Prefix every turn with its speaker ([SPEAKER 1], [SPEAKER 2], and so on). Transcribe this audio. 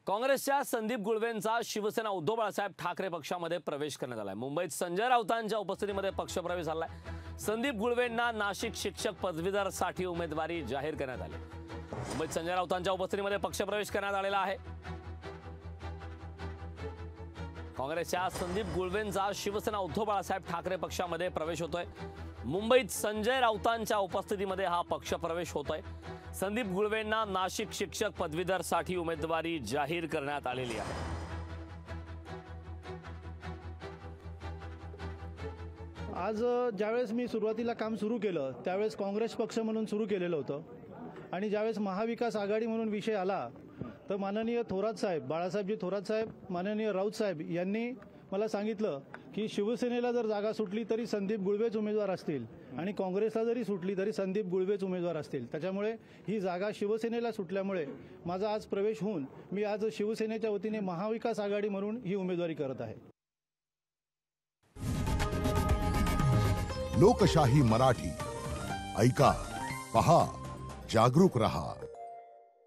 [SPEAKER 1] काँग्रेसच्या संदीप गुळवेंचा शिवसेना उद्धव बाळासाहेब ठाकरे पक्षामध्ये प्रवेश करण्यात आलाय। मुंबईत संजय राऊतांच्या उपस्थितीमध्ये पक्षप्रवेश झालाय। संदीप गुळवेंना नाशिक शिक्षक पदवीधरसाठी उमेदवारी जाहीर करण्यात आली। मुंबईत संजय राऊतांच्या उपस्थितीमध्ये पक्षप्रवेश करण्यात आलेला आहे। काँग्रेसच्या संदीप गुळवेंचा शिवसेना उद्धव बाळासाहेब ठाकरे पक्षामध्ये प्रवेश होतोय। मुंबईत संजय राऊतांच्या उपस्थितीमध्ये हा पक्षप्रवेश होतोय। संदीप गुळवेंना नाशिक शिक्षक पदवीधरसाठी उमेदवारी जाहीर करण्यात आलेली आहे।
[SPEAKER 2] आज ज्यावेळेस मी सुरुवातीला काम सुरू केलं त्यावेळेस काँग्रेस पक्ष म्हणून सुरू केलेलं होतं आणि ज्यावेळेस महाविकास आघाडी म्हणून विषय आला तर माननीय थोरात साहेब, बाळासाहेबजी थोरात साहेब, माननीय राऊत साहेब यांनी मला सांगितलं की शिवसेनेला जर जागा सुटली तरी संदीप गुळवेच उमेदवार असतील आणि काँग्रेसला जरी सुटली तरी संदीप गुळवेच उमेदवार असतील। त्याच्यामुळे ही जागा शिवसेनेला सुटल्यामुळे माझा आज प्रवेश होऊन मी आज शिवसेनेच्या वतीने महाविकास आघाडी म्हणून ही उमेदवारी करत आहे।
[SPEAKER 3] लोकशाही मराठी ऐका, पहा, जागरूक रहा।